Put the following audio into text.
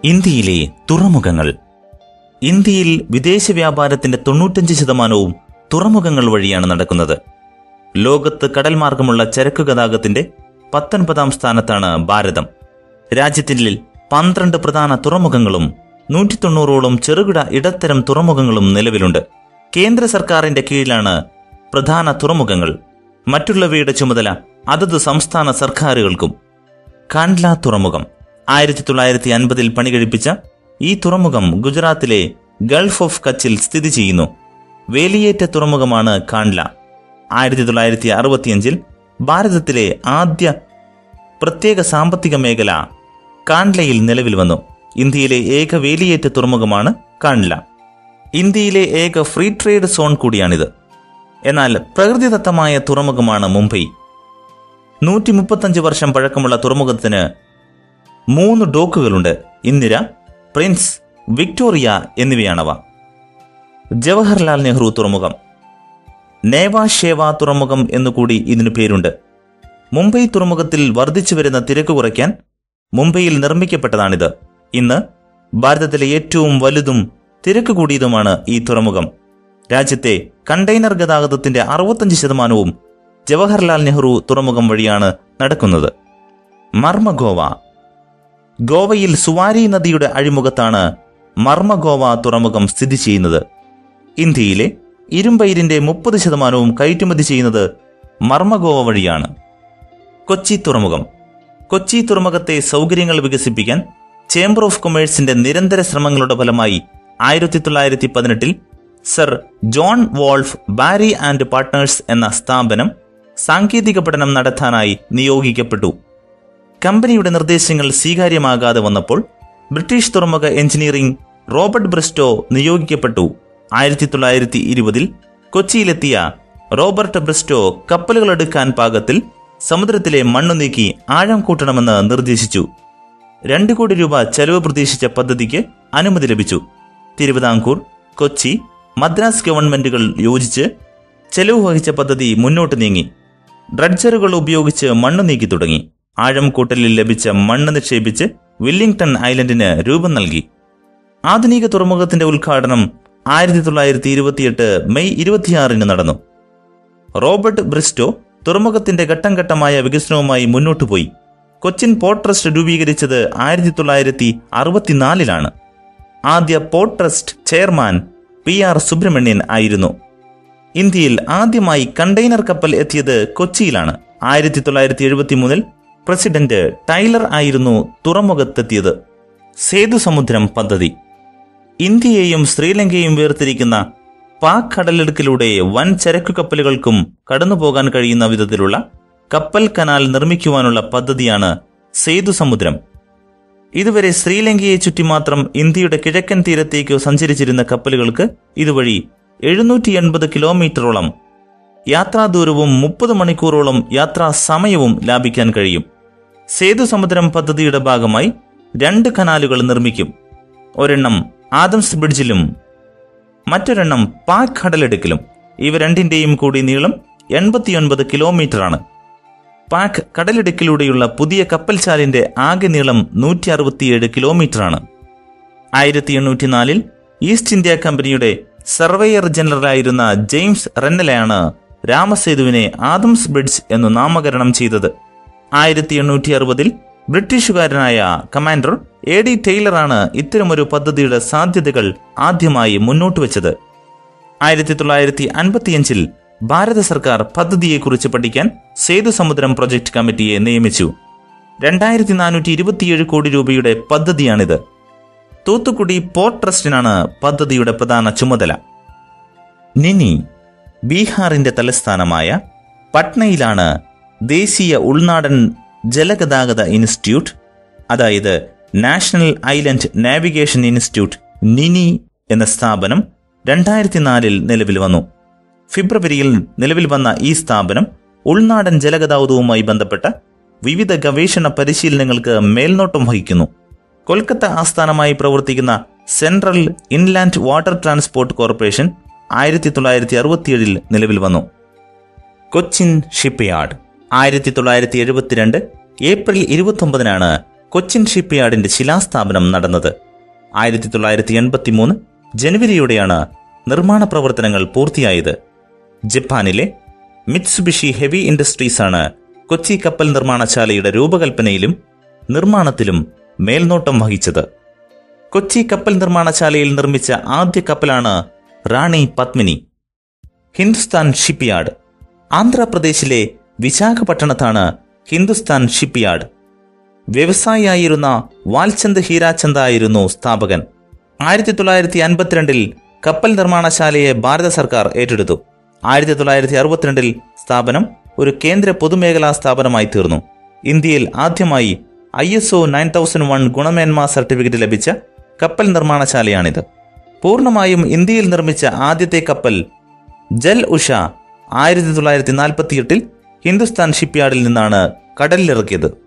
ഇന്ത്യയിലെ തുറമുഖങ്ങൾ. ഇന്ത്യയിൽ വിദേശ വ്യാപാരത്തിന്റെ 95% തുറമുഖങ്ങൾ വഴിയാണ് നടക്കുന്നത്. ലോകത്ത് കടൽ മാർഗമുള്ള ചരക്കു ഗതാഗതത്തിന്റെ 19ാം സ്ഥാനത്താണ് ഭാരതം. രാജ്യത്തിൽ 12 പ്രധാന തുറമുഖങ്ങളും 190ഓളം ചെറുകിട ഇടത്തരം തുറമുഖങ്ങളും നിലവിലുണ്ട്. കേന്ദ്ര സർക്കാരിന്റെ കീഴിലാണ് പ്രധാന തുറമുഖങ്ങൾ. മറ്റുള്ളവയുടെ ചുമതല അതത് സംസ്ഥാന സർക്കാരുകൾക്കും. കാണ്ട്ല തുറമുഖം 1950 പണികഴിപ്പിച്ച ഈ തുറമുഖം ഗുജറാത്തിലെ ഗൾഫ് ഓഫ് കച്ചിൽ സ്ഥിതി ചെയ്യുന്നു. വേലിയേറ്റ തുറമുഖമാണ് കാണ്ട്ല. 1965 ഭാരതത്തിലെ ആദ്യ പ്രത്യേക സാമ്പത്തിക മേഖല കാണ്ട്ലയിൽ നിലവിൽ വന്നു. ഇന്ത്യയിലെ ഏക വേലിയേറ്റ തുറമുഖമാണ് കാണ്ട്ല. ഇന്ത്യയിലെ ഏക ഫ്രീ ട്രേഡ് സോൺ കൂടിയാണിത്. എന്നാൽ പ്രകൃതിദത്തമായ തുറമുഖമാണ് മുംബൈ. 135 വർഷം പഴക്കമുള്ള തുറമുഖത്തിന് 3 ഡോക്കുകളുണ്ട്. Indira, Prince, Victoria എന്നിവയാണവ. ജവഹർലാൽ നെഹ്റു തുറമുഖം, നേവാഷേവ തുറമുഖം എന്നുകൂടി ഇതിനു പേരുണ്ട്. മുംബൈ തുറമുഖത്തിൽ വർദ്ധിച്ചുവരുന്ന തിരക്ക് കുറയ്ക്കാൻ മുംബൈയിൽ നിർമ്മിക്കപ്പെട്ടതാണിത്. ഇന്ന് ഭാരതത്തിലെ ഏറ്റവും വലുതും തിരക്ക് കൂടിയതുമാണ് ഈ തുറമുഖം. രാജ്യത്തെ കണ്ടെയ്നർ ഗതാഗതത്തിന്റെ 65% ജവഹർലാൽ നെഹ്റു തുറമുഖം വഴിയാണ് നടക്കുന്നത്. മർമഗോവ. ഗോവയിൽ സുവാരി നദിയുടെ അഴിമുഖത്താണ് മർമഗോവ തുറമുഖം സ്ഥിതി ചെയ്യുന്നത്. ഇന്ത്യയിലെ ഇരുമ്പയിരിന്റെ 30% കയറ്റുമതി ചെയ്യുന്നത് മർമഗോവ വഴിയാണ്. കൊച്ചി തുറമുഖം. കൊച്ചി തുറമുഖത്തെ സൗകര്യങ്ങൾ വികസിപ്പിക്കാൻ ചേംബർ ഓഫ് കൊമേഴ്സിന്റെ നിരന്തര ശ്രമങ്ങളുടെ ഫലമായി 1918 Sir John Wolfe Barry and partners എന്ന സ്ഥാപനം സാങ്കേതിക പഠനം നടത്താനായി നിയോഗിക്കപ്പെട്ടു. കമ്പനിയുടെ നിർദ്ദേശങ്ങൾ സ്വീകാര്യമാകാതെ വന്നപ്പോൾ ബ്രിട്ടീഷ് തുറമുഖ എഞ്ചിനീയറിംഗ് റോബർട്ട് ബ്രിസ്റ്റോ നിയോഗിക്കപ്പെട്ടു. 1920 കൊച്ചിയിലെത്തിയ റോബർട്ട് ബ്രിസ്റ്റോ കപ്പലുകളെടുക്കാൻ പാകത്തിൽ സമുദ്രത്തിലെ മണ്ണു നീക്കി ആഴം കൂട്ടണമെന്ന് നിർദ്ദേശിച്ചു. 2 കോടി രൂപ ചെലവ് പ്രതീക്ഷിച്ച പദ്ധതിക്ക് അനുമതി ലഭിച്ചു. തിരുവിതാംകൂർ, കൊച്ചി, മദ്രാസ് ഗവൺമെന്റുകൾ യോജിച്ച് ചെലവ് വഹിച്ച പദ്ധതി മുന്നോട്ട് നീങ്ങി. ഡ്രഡ്ജറുകൾ ഉപയോഗിച്ച് മണ്ണ് നീക്കി തുടങ്ങി. ആഴം കൂട്ടലിൽ ലഭിച്ച മണ്ണ് നിക്ഷേപിച്ച് വില്ലിംഗ്ടൺ ഐലൻഡിന് രൂപം നൽകി. ആധുനിക തുറമുഖത്തിന്റെ ഉദ്ഘാടനം 1928 മെയ് 26 നടന്നു. റോബർട്ട് ബ്രിസ്റ്റോ തുറമുഖത്തിന്റെ ഘട്ടം ഘട്ടമായ വികസനവുമായി മുന്നോട്ടുപോയി. കൊച്ചിൻ പോർട്ട് ട്രസ്റ്റ് രൂപീകരിച്ചത് 1964 ആദ്യ port trust chairman PR Subramanian ആയിരുന്നു. ഇന്ത്യയിൽ ആദ്യമായി കണ്ടെയ്നർ കപ്പൽ എത്തിയത് കൊച്ചിയിലാണ്. 1973 പ്രസിഡന്റ് ടൈലർ ആയിരുന്നു തുറമുഖത്തെത്തിയത്. സേതുസമുദ്രം പദ്ധതി. ഇന്ത്യയെയും ശ്രീലങ്കയെയും വേർതിരിക്കുന്ന പാക് കടലിടുക്കിലൂടെ വൻ ചരക്കു കപ്പലുകൾക്കും കടന്നുപോകാൻ കഴിയുന്ന വിധത്തിലുള്ള കപ്പൽ കനാൽ നിർമ്മിക്കുവാനുള്ള പദ്ധതിയാണ് സേതുസമുദ്രം. ഇതുവരെ ശ്രീലങ്കയെ ചുറ്റി മാത്രം ഇന്ത്യയുടെ കിഴക്കൻ തീരത്തേക്ക് സഞ്ചരിച്ചിരുന്ന കപ്പലുകൾക്ക് ഇതുവഴി 780 കിലോമീറ്ററോളം യാത്രാദൂരവും 30 മണിക്കൂറോളം യാത്രാ സമയവും ലാഭിക്കാൻ കഴിയും. സേതുസമുദ്രം പദ്ധതിയുടെ ഭാഗമായി 2 കനാലുകൾ നിർമ്മിക്കും. ഒരെണ്ണം ആദംസ് ബ്രിഡ്ജിലും മറ്റൊരെണ്ണം പാക് കടലിടുക്കിലും. ഇവ രണ്ടിന്റെയും കൂടി നീളം 89 കിലോമീറ്ററാണ്. പാക് കടലിടുക്കിലൂടെയുള്ള പുതിയ കപ്പൽചാലിന്റെ ആകെ നീളം 167 കിലോമീറ്ററാണ്. 1804 ഈസ്റ്റ് ഇന്ത്യ കമ്പനിയുടെ സർവേയർ ജനറലായിരുന്ന ജെയിംസ് റെന്നലാണ് രാമസേതുവിനെ ആദംസ് ബ്രിഡ്ജ് എന്നു നാമകരണം ചെയ്തത്. 1860 ബ്രിട്ടീഷുകാരനായ കമാൻഡർ A.D. ടൈലറാണ് ഇത്തരമൊരു പദ്ധതിയുടെ സാധ്യതകൾ ആദ്യമായി മുന്നോട്ട് വെച്ചത്. 1955 ഭാരത സർക്കാർ പദ്ധതിയെക്കുറിച്ച് പഠിക്കാൻ സേതുസമുദ്രം പ്രൊജക്ട് കമ്മിറ്റിയെ നിയമിച്ചു. 2427 കോടി രൂപയുടെ പദ്ധതിയാണിത്. തൂത്തുക്കുടി പോർട്ട് ട്രസ്റ്റിനാണ് പദ്ധതിയുടെ പ്രധാന ചുമതല. നിനി. ബീഹാറിന്റെ തലസ്ഥാനമായ പട്നയിലാണ് ദേശീയ ഉൾനാടൻ ജലഗതാഗത ഇൻസ്റ്റിറ്റ്യൂട്ട്, അതായത് നാഷണൽ ഐലൻഡ് നാവിഗേഷൻ ഇൻസ്റ്റിറ്റ്യൂട്ട് നിനി എന്ന സ്ഥാപനം 2004 നിലവിൽ വന്നു. ഫെബ്രുവരിയിൽ നിലവിൽ വന്ന ഈ സ്ഥാപനം ഉൾനാടൻ ജലഗതാഗതവുമായി ബന്ധപ്പെട്ട വിവിധ ഗവേഷണ പരിശീലനങ്ങൾക്ക് മേൽനോട്ടം വഹിക്കുന്നു. കൊൽക്കത്ത ആസ്ഥാനമായി പ്രവർത്തിക്കുന്ന central inland water transport corporation 1967 നിലവിൽ വന്നു. കൊച്ചിൻ ഷിപ്പ്യാർഡ് 1972 ഏപ്രിൽ 29 കൊച്ചിൻ ഷിപ്പ്യാർഡിന്റെ ശിലാസ്ഥാപനം നടന്നത്. 1983 ജനുവരിയോടെയാണ് നിർമ്മാണ പ്രവർത്തനങ്ങൾ പൂർത്തിയായത്. ജപ്പാനിലെ മിത്സുബിഷി ഹെവി ഇൻഡസ്ട്രീസാണ് കൊച്ചി കപ്പൽ നിർമ്മാണശാലയുടെ രൂപകൽപ്പനയിലും നിർമ്മാണത്തിലും മേൽനോട്ടം വഹിച്ചത്. കൊച്ചി കപ്പൽ നിർമ്മാണശാലയിൽ നിർമ്മിച്ച ആദ്യ കപ്പലാണ് റാണി പത്മിനി. ഹിന്ദുസ്ഥാൻ ഷിപ്പ്യാർഡ്. ആന്ധ്രാപ്രദേശിലെ വിശാഖപട്ടണത്താണ് ഹിന്ദുസ്ഥാൻ ഷിപ്പ്യാർഡ്. വ്യവസായിയായിരുന്ന വാൽചന്ദ് ഹീരാചന്ദ് ആയിരുന്നു സ്ഥാപകൻ. 1952 കപ്പൽ നിർമ്മാണശാലയെ ഭാരത സർക്കാർ ഏറ്റെടുത്തു. 1962 സ്ഥാപനം ഒരു കേന്ദ്ര പൊതുമേഖലാ സ്ഥാപനമായി തീർന്നു. ഇന്ത്യയിൽ ആദ്യമായി ISO 9001 ഗുണമേന്മാ സർട്ടിഫിക്കറ്റ് ലഭിച്ച കപ്പൽ നിർമ്മാണശാലയാണിത്. പൂർണ്ണമായും ഇന്ത്യയിൽ നിർമ്മിച്ച ആദ്യത്തെ കപ്പൽ ജൽ ഉഷ 1948 ഹിന്ദുസ്ഥാൻ ഷിപ്പ്യാർഡിൽ നിന്നാണ് കടലിലിറക്കിയത്.